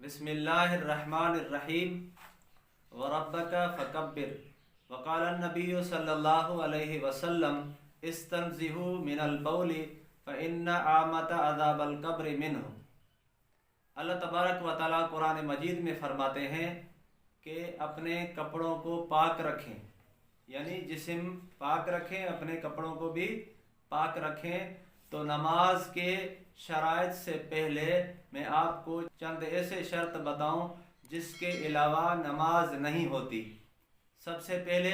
बिस्मिल्लाहिर्रहमानिर्रहीम वरब्बका फकब्बिर वक़ाल नबी सल्लल्लाहु अलैहि वसल्लम इस्तंज़िहु मिनल बौली फ़इन्ना आमत अज़ाबल क़ब्र मिन्हु। अल्लाह तबारक व तआला कुरान मजीद में फ़रमाते हैं कि अपने कपड़ों को पाक रखें, यानी जिस्म पाक रखें, अपने कपड़ों को भी पाक रखें। तो नमाज के शराइत से पहले मैं आपको चंद ऐसे शर्त बताऊं जिसके अलावा नमाज नहीं होती। सबसे पहले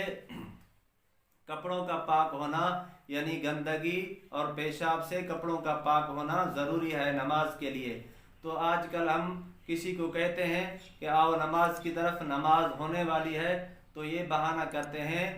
कपड़ों का पाक होना, यानी गंदगी और पेशाब से कपड़ों का पाक होना ज़रूरी है नमाज के लिए। तो आजकल हम किसी को कहते हैं कि आओ नमाज की तरफ, नमाज होने वाली है, तो ये बहाना करते हैं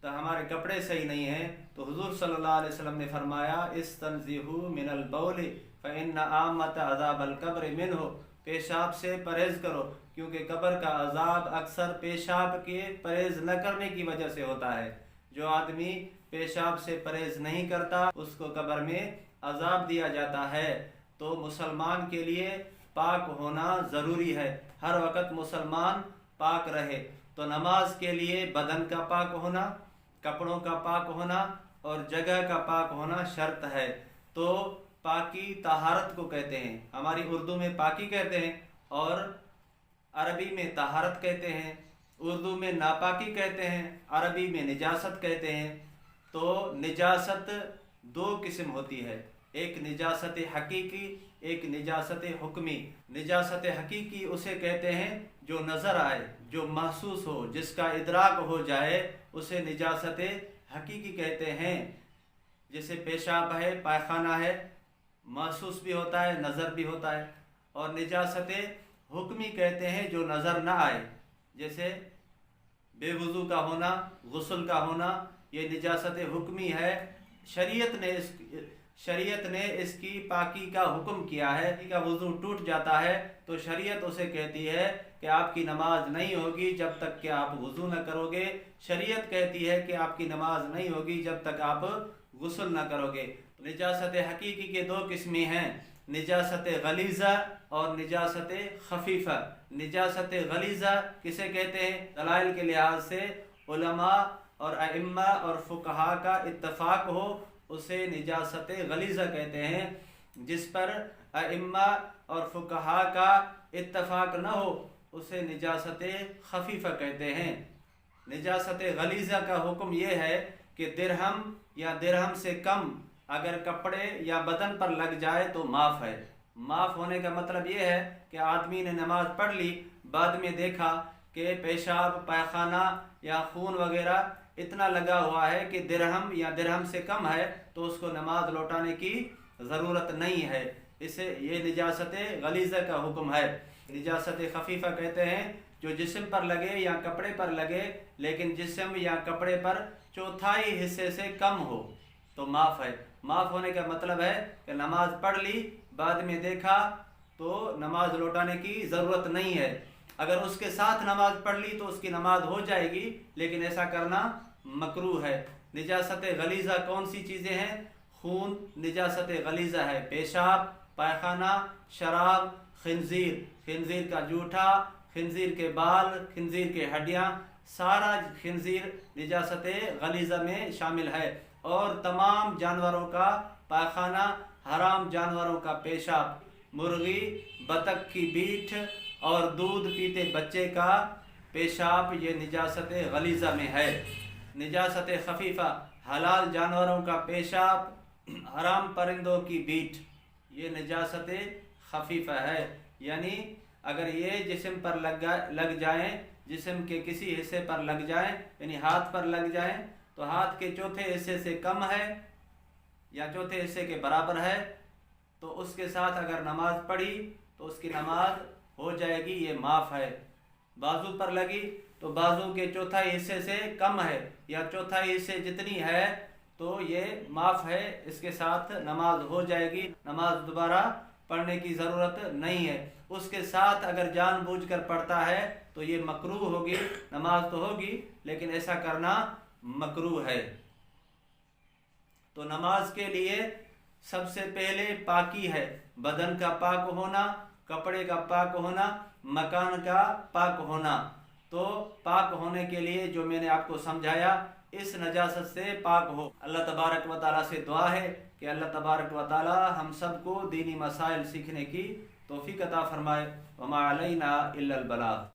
तो हमारे कपड़े सही नहीं हैं। तो हुजूर सल्लल्लाहु अलैहि वसल्लम ने फरमाया इस्तंज़िहु मिनल बौली फ़इन्ना आमत अज़ाबल क़ब्र मिन्हु, पेशाब से परहेज़ करो क्योंकि कब्र का अज़ाब अक्सर पेशाब के परहेज़ न करने की वजह से होता है। जो आदमी पेशाब से परहेज़ नहीं करता उसको कब्र में अज़ाब दिया जाता है। तो मुसलमान के लिए पाक होना ज़रूरी है, हर वक्त मुसलमान पाक रहे। तो नमाज के लिए बदन का पाक होना, कपड़ों का पाक होना और जगह का पाक होना शर्त है। तो पाकी तहारत को कहते हैं, हमारी उर्दू में पाकी कहते हैं और अरबी में तहारत कहते हैं। उर्दू में नापाकी कहते हैं, अरबी में निजासत कहते हैं। तो निजासत दो किस्म होती है, एक निजासत हकीकी, एक निजासत हुक्मी। निजासत हकीकी उसे कहते हैं जो नज़र आए, जो महसूस हो, जिसका इदराक हो जाए, उसे निजासत हकीकी कहते हैं। जैसे पेशाब है, पायखाना है, महसूस भी होता है, नज़र भी होता है। और निजासत हुक्मी कहते हैं जो नज़र ना आए, जैसे बेवुज़ू का होना, गुस्ल का होना, ये निजासत हुक्मी है। शरीयत ने इसकी पाकी का हुक्म किया है कि का वुज़ू टूट जाता है तो शरीयत उसे कहती है कि आपकी नमाज नहीं होगी जब तक कि आप वुज़ू न करोगे। शरीयत कहती है कि आपकी नमाज नहीं होगी जब तक आप गुस्ल न करोगे। निजासत हकीकी के दो किस्में हैं, निजासत गलीज़ा और निजासत खफीफ़ा। निजासत गलीज़ा किसे कहते हैं? दलाइल के लिहाज से उलमा और अइम्मा और फुक़हा का इत्तफ़ाक़ हो उसे निजासत गलीज़ा कहते हैं। जिस पर अइम्मा और फुक़हा का इत्तफ़ाक़ न हो उसे निजासत खफीफ़ा कहते हैं। निजासत गलीज़ा का हुक्म यह है कि दिरहम या दिरहम से कम अगर कपड़े या बदन पर लग जाए तो माफ़ है। माफ़ होने का मतलब यह है कि आदमी ने नमाज पढ़ ली, बाद में देखा कि पेशाब, पायखाना या खून वगैरह इतना लगा हुआ है कि दिरहम या दिरहम से कम है, तो उसको नमाज लौटाने की ज़रूरत नहीं है। इसे ये निजासत गलीज़ा का हुक्म है। निजासत खफीफ़ा कहते हैं जो जिस्म पर लगे या कपड़े पर लगे, लेकिन जिस्म या कपड़े पर चौथाई हिस्से से कम हो तो माफ़ है। माफ़ होने का मतलब है कि नमाज पढ़ ली, बाद में देखा तो नमाज लौटाने की ज़रूरत नहीं है। अगर उसके साथ नमाज पढ़ ली तो उसकी नमाज हो जाएगी, लेकिन ऐसा करना मकरूह है। निजासत गलीज़ा कौन सी चीज़ें हैं? खून निजासत गलीज़ा है, पेशाब, पायखाना, शराब, खिंजीर, खिंजीर का जूठा, खिंजीर के बाल, खिंजीर के हड्डियाँ, सारा खिंजीर निजासत गलीज़ा में शामिल है। और तमाम जानवरों का पायखाना, हराम जानवरों का पेशाब, मुर्गी, बतख की बीठ और दूध पीते बच्चे का पेशाब, ये निजासत गलीज़ा में है। निजासत खफीफ़ा हलाल जानवरों का पेशाब, हराम परिंदों की बीठ, ये निजासत खफीफ़ा है। यानी अगर ये जिस्म पर लग जाएं, जिस्म के किसी हिस्से पर लग जाएं, यानी हाथ पर लग जाएं, तो हाथ के चौथे हिस्से से कम है या चौथे हिस्से के बराबर है, तो उसके साथ अगर नमाज पढ़ी तो उसकी नमाज हो जाएगी, ये माफ़ है। बाजू पर लगी तो बाजू के चौथाई हिस्से से कम है या चौथाई हिस्से जितनी है तो ये माफ़ है, इसके साथ नमाज हो जाएगी, नमाज दोबारा पढ़ने की ज़रूरत नहीं है। उसके साथ अगर जानबूझकर पढ़ता है तो ये मकरूह होगी, नमाज तो होगी लेकिन ऐसा करना मकरूह है। तो नमाज के लिए सबसे पहले पाकी है, बदन का पाक होना, کپڑے کا پاک ہونا، مکان کا پاک ہونا۔ تو پاک ہونے کے لیے جو میں نے آپ کو سمجھایا، اس نجاست سے پاک ہو۔ اللہ تبارک و تعالیٰ سے دعا ہے کہ اللہ تبارک و تعالیٰ ہم سب کو دینی مسائل سیکھنے کی توفیق عطا فرمائے۔ وما علینا الا البلاغ۔